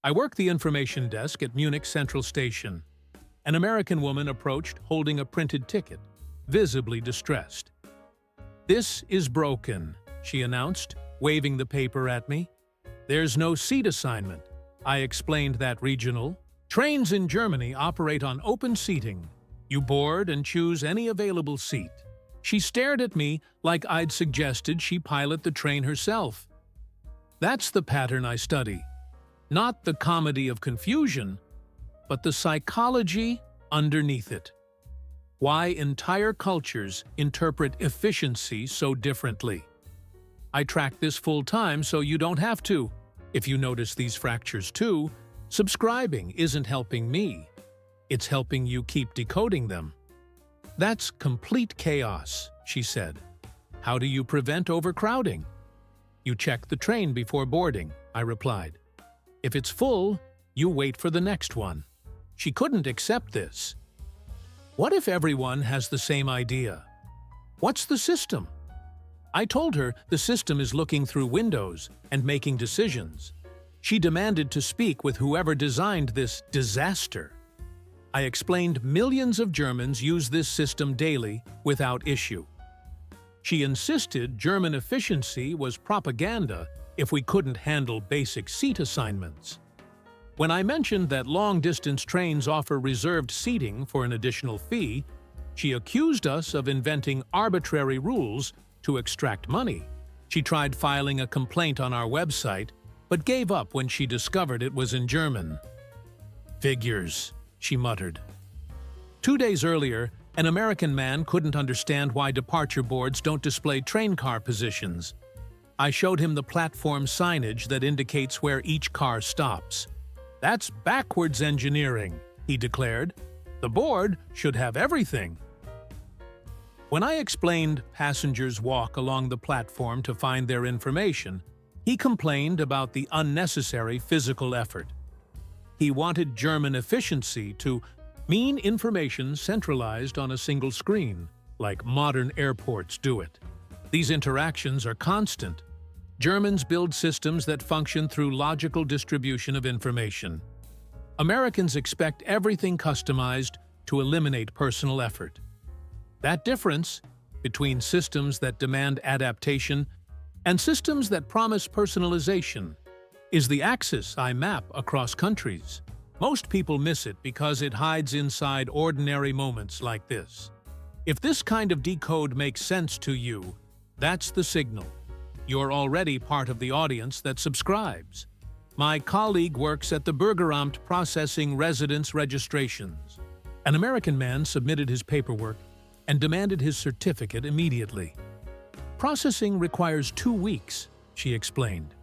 I work the information desk at Munich Central Station. An American woman approached holding a printed ticket, visibly distressed. "This is broken," she announced, waving the paper at me. "There's no seat assignment." I explained that regional. "Trains in Germany operate on open seating. You board and choose any available seat." She stared at me like I'd suggested she pilot the train herself. That's the pattern I study. Not the comedy of confusion, but the psychology underneath it. Why entire cultures interpret efficiency so differently. I track this full-time so you don't have to. If you notice these fractures too, subscribing isn't helping me. It's helping you keep decoding them. "That's complete chaos," she said. "How do you prevent overcrowding?" "You check the train before boarding," I replied. "If it's full, you wait for the next one." She couldn't accept this. What if everyone has the same idea? What's the system? I told her the system is looking through windows and making decisions. She demanded to speak with whoever designed this disaster. I explained millions of Germans use this system daily without issue. She insisted German efficiency was propaganda if we couldn't handle basic seat assignments. When I mentioned that long-distance trains offer reserved seating for an additional fee, she accused us of inventing arbitrary rules to extract money. She tried filing a complaint on our website, but gave up when she discovered it was in German. "Figures," she muttered. 2 days earlier, an American man couldn't understand why departure boards don't display train car positions. I showed him the platform signage that indicates where each car stops. "That's backwards engineering," he declared. "The board should have everything." When I explained passengers walk along the platform to find their information, he complained about the unnecessary physical effort. He wanted German efficiency to mean information centralized on a single screen, like modern airports do it. These interactions are constant. Germans build systems that function through logical distribution of information. Americans expect everything customized to eliminate personal effort. That difference between systems that demand adaptation and systems that promise personalization is the axis I map across countries. Most people miss it because it hides inside ordinary moments like this. If this kind of decode makes sense to you, that's the signal. You're already part of the audience that subscribes. My colleague works at the Bürgeramt processing residence registrations. An American man submitted his paperwork and demanded his certificate immediately. "Processing requires 2 weeks," she explained.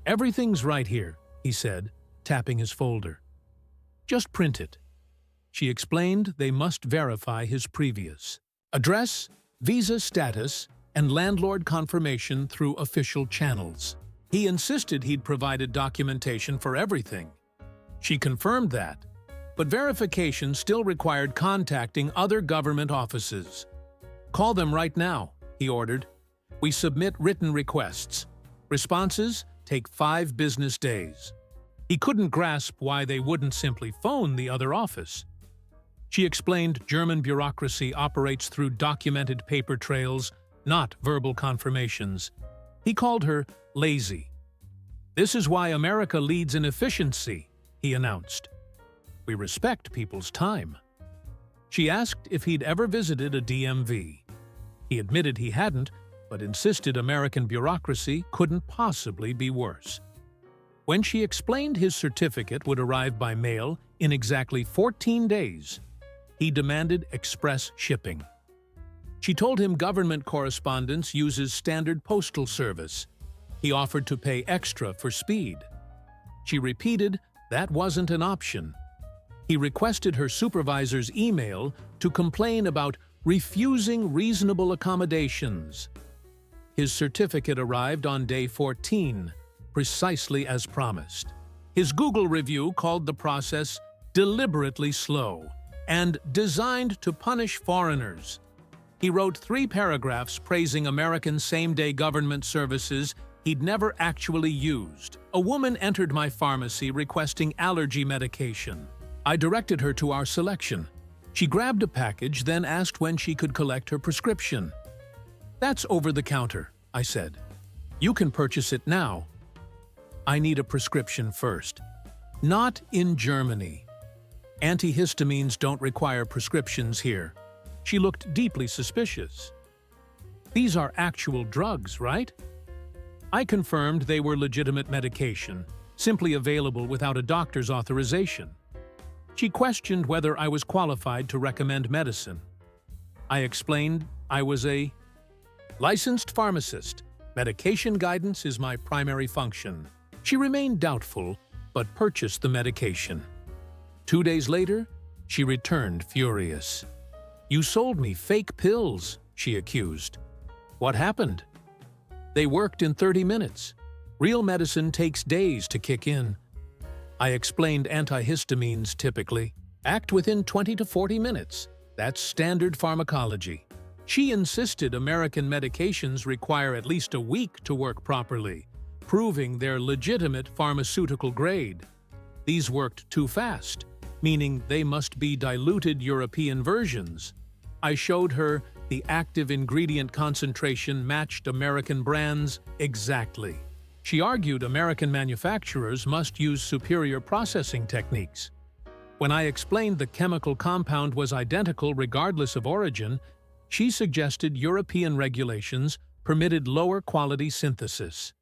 "Everything's right here," he said, tapping his folder. "Just print it." She explained they must verify his previous address, visa status, and landlord confirmation through official channels. He insisted he'd provided documentation for everything. She confirmed that, but verification still required contacting other government offices. "Call them right now," he ordered. "We submit written requests. Responses take 5 business days." He couldn't grasp why they wouldn't simply phone the other office. She explained German bureaucracy operates through documented paper trails, not verbal confirmations. He called her lazy. "This is why America leads in efficiency," he announced. "We respect people's time." She asked if he'd ever visited a DMV. He admitted he hadn't, but insisted American bureaucracy couldn't possibly be worse. When she explained his certificate would arrive by mail in exactly 14 days, he demanded express shipping. She told him government correspondence uses standard postal service. He offered to pay extra for speed. She repeated that wasn't an option. He requested her supervisor's email to complain about refusing reasonable accommodations. His certificate arrived on day 14, precisely as promised. His Google review called the process deliberately slow and designed to punish foreigners. He wrote 3 paragraphs praising American same-day government services he'd never actually used. A woman entered my pharmacy requesting allergy medication. I directed her to our selection. She grabbed a package, then asked when she could collect her prescription. "That's over the counter," I said. "You can purchase it now." "I need a prescription first." "Not in Germany. Antihistamines don't require prescriptions here." She looked deeply suspicious. "These are actual drugs, right?" I confirmed they were legitimate medication, simply available without a doctor's authorization. She questioned whether I was qualified to recommend medicine. I explained I was a licensed pharmacist. Medication guidance is my primary function. She remained doubtful, but purchased the medication. 2 days later, she returned furious. "You sold me fake pills," she accused. "What happened?" "They worked in 30 minutes. Real medicine takes days to kick in." I explained antihistamines typically act within 20 to 40 minutes. That's standard pharmacology. She insisted American medications require at least a week to work properly, proving their legitimate pharmaceutical grade. These worked too fast, meaning they must be diluted European versions. I showed her the active ingredient concentration matched American brands exactly. She argued American manufacturers must use superior processing techniques. When I explained the chemical compound was identical regardless of origin, she suggested European regulations permitted lower quality synthesis.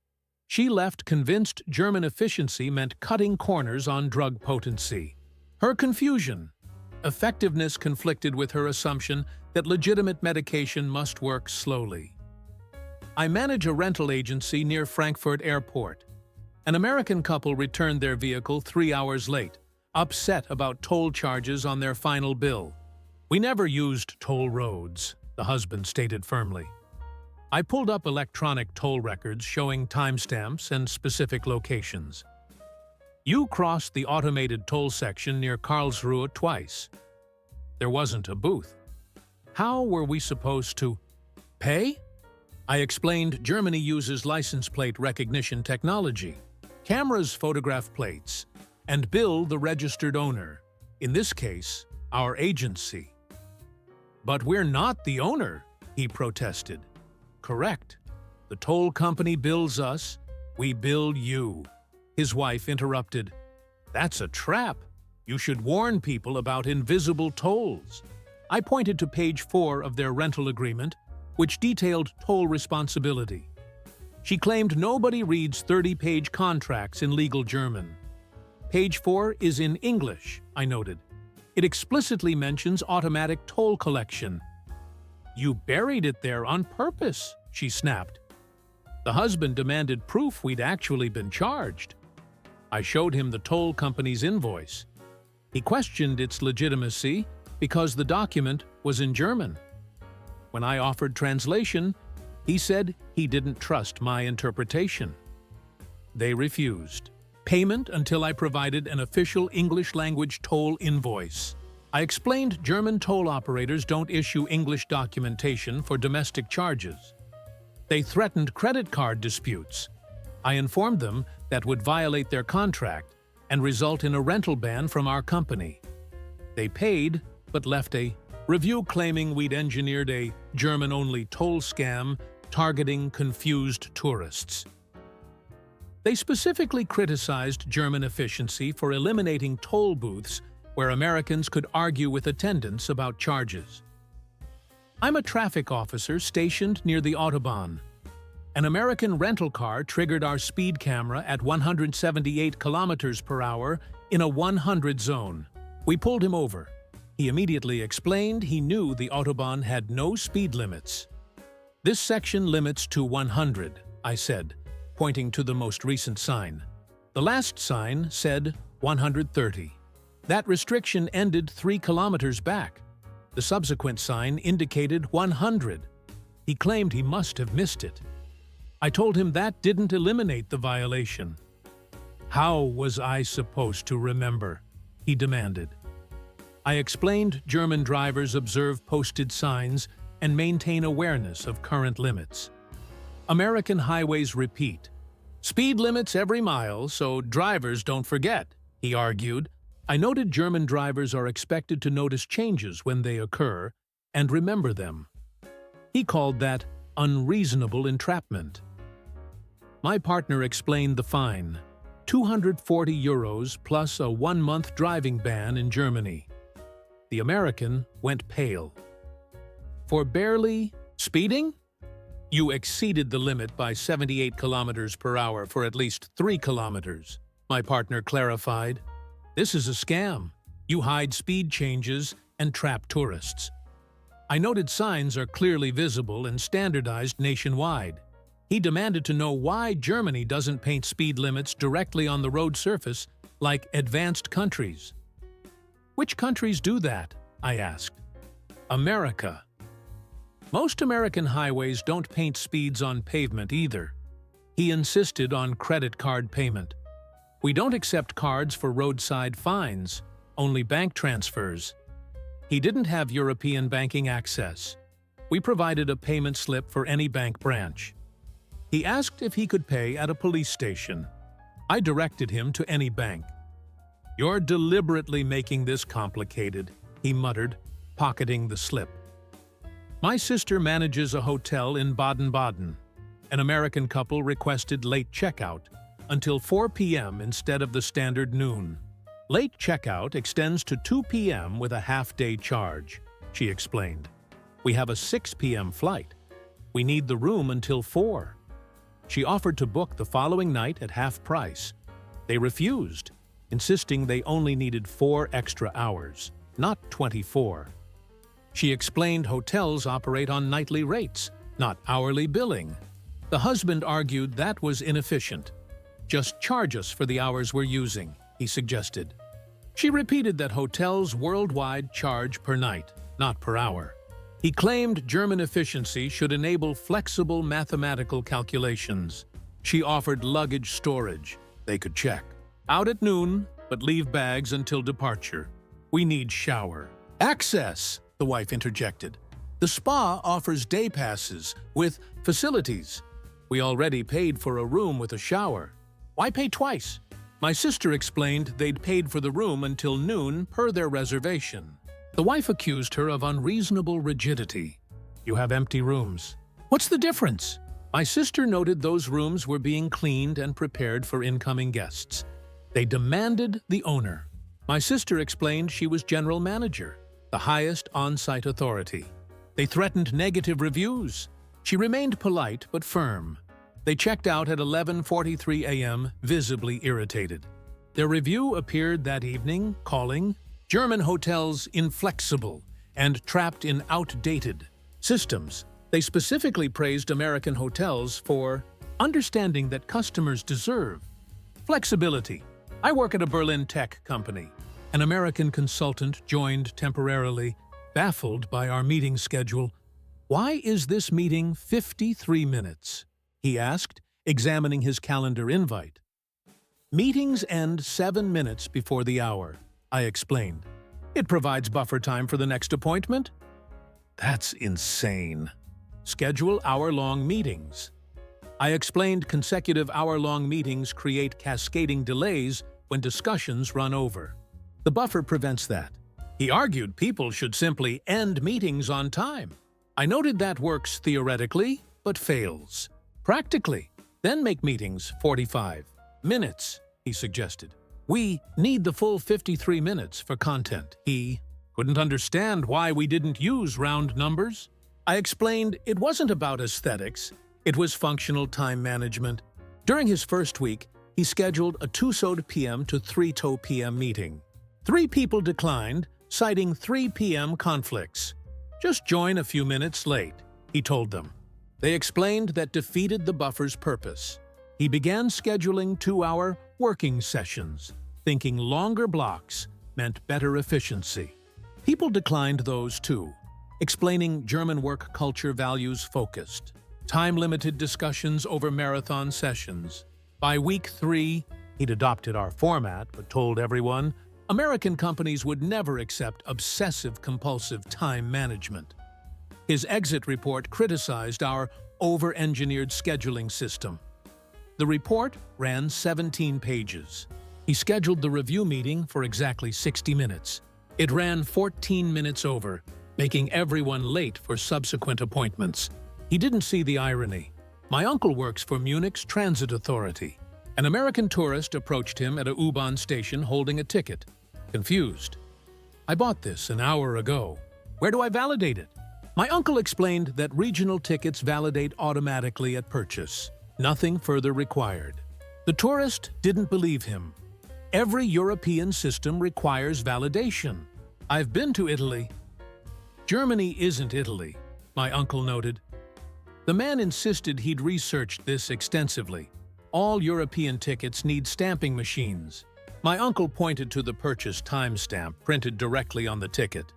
She left convinced German efficiency meant cutting corners on drug potency. Her confusion, effectiveness conflicted with her assumption that legitimate medication must work slowly. I manage a rental agency near Frankfurt Airport. An American couple returned their vehicle 3 hours late, upset about toll charges on their final bill. "We never used toll roads," the husband stated firmly. I pulled up electronic toll records showing timestamps and specific locations. "You crossed the automated toll section near Karlsruhe twice." There wasn't a booth. How were we supposed to pay? I explained Germany uses license plate recognition technology. Cameras photograph plates and bill the registered owner, in this case, our agency. "But we're not the owner," he protested. "Correct. The toll company bills us, we bill you." His wife interrupted. "That's a trap. You should warn people about invisible tolls." I pointed to page 4 of their rental agreement, which detailed toll responsibility. She claimed nobody reads 30-page contracts in legal German. Page 4 is in English, I noted. It explicitly mentions automatic toll collection. "You buried it there on purpose," she snapped. The husband demanded proof we'd actually been charged. I showed him the toll company's invoice. He questioned its legitimacy because the document was in German. When I offered translation, he said he didn't trust my interpretation. They refused payment until I provided an official English-language toll invoice. I explained German toll operators don't issue English documentation for domestic charges. They threatened credit card disputes. I informed them that would violate their contract and result in a rental ban from our company. They paid, but left a review claiming we'd engineered a German-only toll scam targeting confused tourists. They specifically criticized German efficiency for eliminating toll booths where Americans could argue with attendants about charges. I'm a traffic officer stationed near the Autobahn. An American rental car triggered our speed camera at 178 kilometers per hour in a 100 zone. We pulled him over. He immediately explained he knew the Autobahn had no speed limits. "This section limits to 100, I said, pointing to the most recent sign. The last sign said 130. That restriction ended 3 kilometers back. The subsequent sign indicated 100. He claimed he must have missed it. I told him that didn't eliminate the violation. "How was I supposed to remember?" he demanded. I explained German drivers observe posted signs and maintain awareness of current limits. American highways repeat. Speed limits every mile, so drivers don't forget, he argued. I noted German drivers are expected to notice changes when they occur and remember them. He called that unreasonable entrapment. My partner explained the fine, €240 plus a one-month driving ban in Germany. The American went pale. For barely speeding? You exceeded the limit by 78 kilometers per hour for at least 3 kilometers, my partner clarified. This is a scam. You hide speed changes and trap tourists. I noted signs are clearly visible and standardized nationwide. He demanded to know why Germany doesn't paint speed limits directly on the road surface like advanced countries. Which countries do that? I asked. America. Most American highways don't paint speeds on pavement either. He insisted on credit card payment. We don't accept cards for roadside fines, only bank transfers. He didn't have European banking access. We provided a payment slip for any bank branch. He asked if he could pay at a police station. I directed him to any bank. You're deliberately making this complicated, he muttered, pocketing the slip. My sister manages a hotel in Baden-Baden. An American couple requested late checkout until 4 p.m. instead of the standard noon. Late checkout extends to 2 p.m. with a half-day charge, she explained. We have a 6 p.m. flight. We need the room until 4. She offered to book the following night at half price. They refused, insisting they only needed 4 extra hours, not 24. She explained hotels operate on nightly rates, not hourly billing. The husband argued that was inefficient. Just charge us for the hours we're using, he suggested. She repeated that hotels worldwide charge per night, not per hour. He claimed German efficiency should enable flexible mathematical calculations. She offered luggage storage. They could check. Out at noon, but leave bags until departure. We need shower. Access, the wife interjected. The spa offers day passes with facilities. We already paid for a room with a shower. Why pay twice? My sister explained they'd paid for the room until noon per their reservation. The wife accused her of unreasonable rigidity. You have empty rooms. What's the difference? My sister noted those rooms were being cleaned and prepared for incoming guests. They demanded the owner. My sister explained she was general manager, the highest on-site authority. They threatened negative reviews. She remained polite but firm. They checked out at 11:43 a.m., visibly irritated. Their review appeared that evening, calling German hotels inflexible and trapped in outdated systems. They specifically praised American hotels for understanding that customers deserve flexibility. I work at a Berlin tech company. An American consultant joined temporarily, baffled by our meeting schedule. Why is this meeting 53 minutes? He asked, examining his calendar invite. Meetings end 7 minutes before the hour, I explained. It provides buffer time for the next appointment. That's insane. Schedule hour-long meetings. I explained consecutive hour-long meetings create cascading delays when discussions run over. The buffer prevents that. He argued people should simply end meetings on time. I noted that works theoretically, but fails. Practically, then make meetings 45 minutes, he suggested. We need the full 53 minutes for content. He couldn't understand why we didn't use round numbers. I explained it wasn't about aesthetics, it was functional time management. During his first week, he scheduled a 2:00 p.m. to 3:00 p.m. meeting. 3 people declined, citing 3 p.m. conflicts. Just join a few minutes late, he told them. They explained that defeated the buffer's purpose. He began scheduling 2-hour working sessions, thinking longer blocks meant better efficiency. People declined those too, explaining German work culture values focused, time-limited discussions over marathon sessions. By week 3, he'd adopted our format but told everyone American companies would never accept obsessive-compulsive time management. His exit report criticized our over-engineered scheduling system. The report ran 17 pages. He scheduled the review meeting for exactly 60 minutes. It ran 14 minutes over, making everyone late for subsequent appointments. He didn't see the irony. My uncle works for Munich's transit authority. An American tourist approached him at a U-Bahn station holding a ticket, confused. "I bought this an hour ago. Where do I validate it?" My uncle explained that regional tickets validate automatically at purchase. Nothing further required. The tourist didn't believe him. Every European system requires validation. "I've been to Italy." "Germany isn't Italy," my uncle noted. The man insisted he'd researched this extensively. All European tickets need stamping machines. My uncle pointed to the purchase timestamp printed directly on the ticket.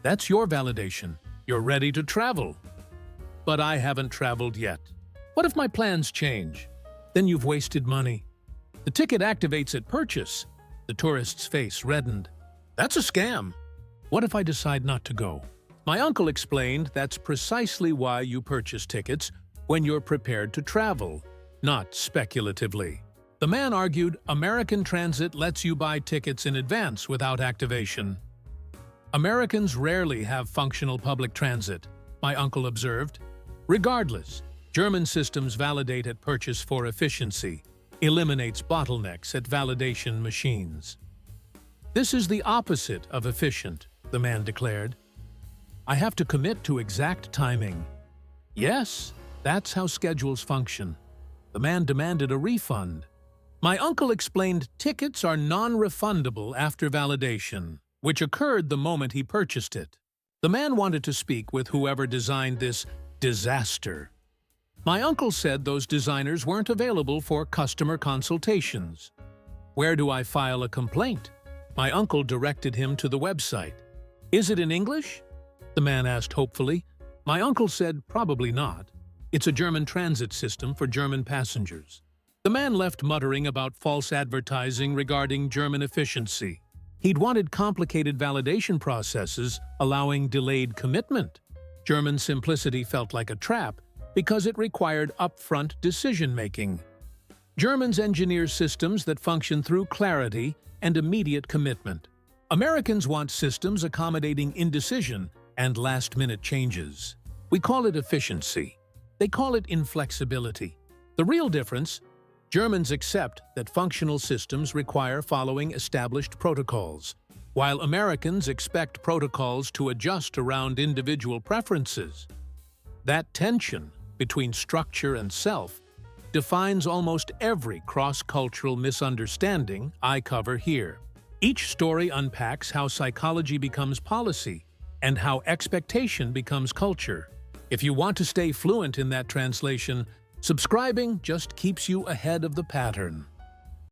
"That's your validation. You're ready to travel." "But I haven't traveled yet." "What if my plans change?" "Then you've wasted money." "The ticket activates at purchase." The tourist's face reddened. "That's a scam." "What if I decide not to go?" My uncle explained that's precisely why you purchase tickets when you're prepared to travel, not speculatively. The man argued American transit lets you buy tickets in advance without activation. "Americans rarely have functional public transit," my uncle observed. Regardless, German systems validate at purchase for efficiency, eliminates bottlenecks at validation machines. "This is the opposite of efficient," the man declared. "I have to commit to exact timing." "Yes, that's how schedules function." The man demanded a refund. My uncle explained tickets are non-refundable after validation, which occurred the moment he purchased it. The man wanted to speak with whoever designed this disaster. My uncle said those designers weren't available for customer consultations. "Where do I file a complaint?" My uncle directed him to the website. "Is it in English?" the man asked hopefully. My uncle said probably not. It's a German transit system for German passengers. The man left muttering about false advertising regarding German efficiency. He'd wanted complicated validation processes, allowing delayed commitment. German simplicity felt like a trap because it required upfront decision-making. Germans engineer systems that function through clarity and immediate commitment. Americans want systems accommodating indecision and last-minute changes. We call it efficiency. They call it inflexibility. The real difference: Germans accept that functional systems require following established protocols, while Americans expect protocols to adjust around individual preferences. That tension between structure and self defines almost every cross-cultural misunderstanding I cover here. Each story unpacks how psychology becomes policy and how expectation becomes culture. If you want to stay fluent in that translation, subscribing just keeps you ahead of the pattern.